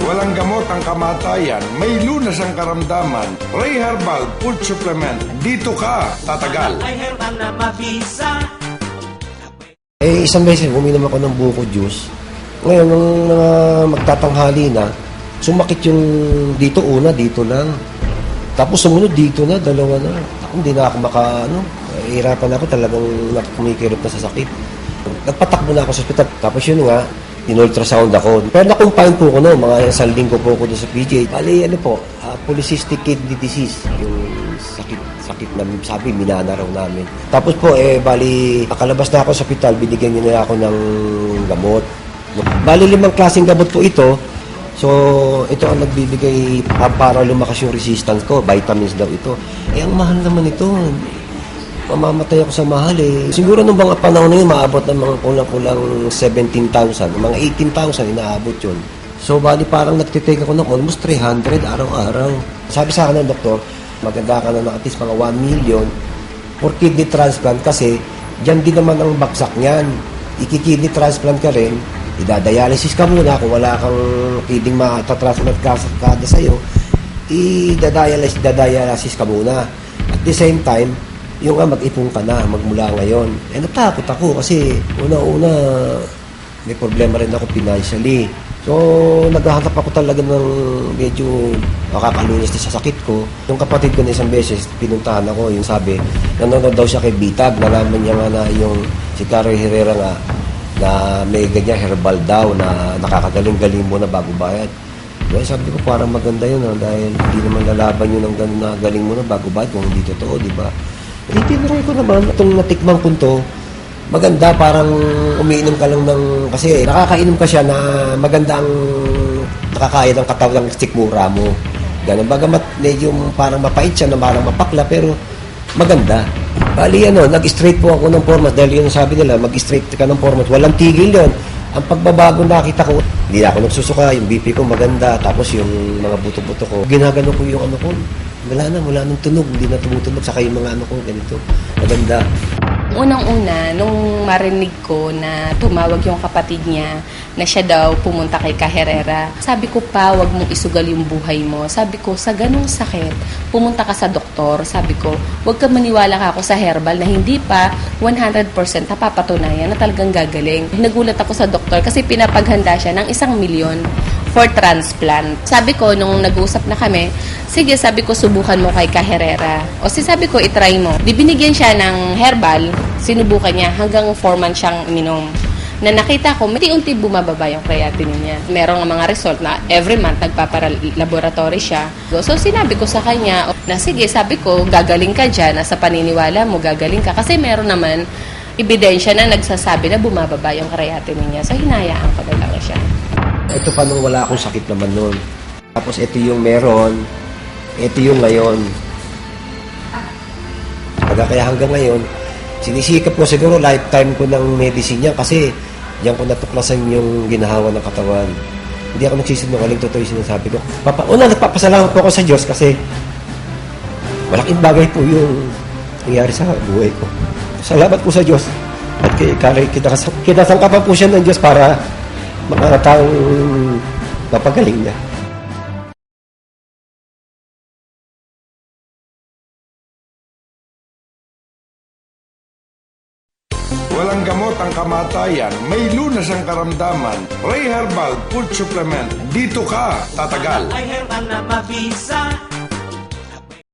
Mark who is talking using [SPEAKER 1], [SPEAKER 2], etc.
[SPEAKER 1] Walang gamot ang kamatayan, may lunas ang karamdaman. Ray Herbal Food Supplement, dito ka tatagal.
[SPEAKER 2] Isang beses uminom ako ng buko juice. Ngayon, nung magtatanghali na, sumakit yung dito una, dito lang. Tapos sumunod dito na, dalawa na. Hindi na ako hirapan ako, talagang kumikirot na sa sakit. Nagpatakbo na ako sa ospital. Tapos yun nga, in-ultrasound ako. Pero na-confine po ko mga isang linggo po ko doon sa PGH. Bali, polycystic kidney disease. Yung sakit na sabi, minana raw namin. Tapos po, bali, nakalabas na ako sa ospital, binigyan niya na ako ng gamot. Bali, 5 klaseng gamot po ito. So, ito ang nagbibigay para lumakas yung resistance ko. Vitamins daw ito. Ang mahal naman ito. Mamamatay ako sa mahal Siguro nung mga panahon na yun, maabot ng mga kulang-kulang 17,000. Mga 18,000, inaabot yun. So, bali parang nagtitake ako ng almost 300 araw-araw. Sabi sa akin ng doktor, maganda ka na at least mga 1 million for kidney transplant kasi dyan din naman ang baksak niyan. Iki-kidney transplant ka rin, idadialysis ka muna kung wala kang kidney matatransplant kada sa'yo, idadialysis ka muna. At the same time, yung mag-ipon ka na, magmula ngayon. Natakot ako kasi una-una may problema rin ako financially. So, naghahanap ako talaga ng medyo makakalunas na sa sakit ko. Yung kapatid ko na isang beses, pinuntahan ako, yung sabi, nanonood daw siya kay Bitag, nalaman niya nga na yung si Carrie Herrera nga, na may ganyan herbal daw, na nakakagaling-galing mo na bago bayad. Well, sabi ko, parang maganda yun, dahil hindi naman lalaban yun ng ganun na galing mo na bago bayad kung hindi totoo, di ba? Tinry ko naman, itong natikmang punto, maganda, parang umiinom ka lang kasi nakakainom ka siya na maganda ang nakakaya ng katawan ng sikmura mo. Ganun, bagamat medyo parang mapait siya, na parang mapakla, pero maganda. Bali, nag-straight po ako ng format, dahil yun sabi nila, mag-straight ka ng format, walang tigil yun. Ang pagbabago nakita ko, hindi na ako nagsusuka, yung BP ko maganda, tapos yung mga buto-buto ko, ginagano ko yung ko, wala nang tunog, hindi na tumutunog, saka yung mga ko, ganito, maganda.
[SPEAKER 3] Unang-una, nung marinig ko na tumawag yung kapatid niya na siya daw pumunta kay Herrera, sabi ko pa, wag mong isugal yung buhay mo. Sabi ko, sa ganung sakit, pumunta ka sa doktor. Sabi ko, wag ka maniwala ka ako sa herbal na hindi pa 100% napapatunayan na talagang gagaling. Nagulat ako sa doktor kasi pinapaghanda siya ng 1 milyon for transplant. Sabi ko, nung nag-uusap na kami, sige, sabi ko, subukan mo kay Herrera. O sabi ko, itry mo. Bibinigyan siya ng herbal, sinubukan niya, hanggang 4 months siyang minom. Na nakita ko, unti-unti bumababa yung creatinine niya. Merong mga result na every month nagpapalaboratory siya. So sinabi ko sa kanya, na sige, sabi ko, gagaling ka dyan, nasa paniniwala mo, gagaling ka. Kasi meron naman ebidensya na nagsasabi na bumababa yung creatinine niya. So hinayaan ko na lang siya.
[SPEAKER 2] Ito pa nung wala akong sakit naman nun. Tapos ito yung meron, ito yung ngayon. Kaya hanggang ngayon, sinisikap ko siguro lifetime ko ng medicine niya kasi diyan ko natuklasan yung ginahawa ng katawan. Hindi ako nagsisinungaling, totoo yung sinasabi ko. Nagpapasalamat po ako sa Diyos kasi malaking bagay po yung nangyari sa buhay ko. Salamat po sa Diyos. At kinasangkapan po siya ng Diyos para mga taong mapagaling niya.
[SPEAKER 1] Walang gamot ang kamatayan, may lunas ang karamdaman. Ray Herbal Food Supplement, dito ka tatagal.
[SPEAKER 4] Ay herbal na mabisa.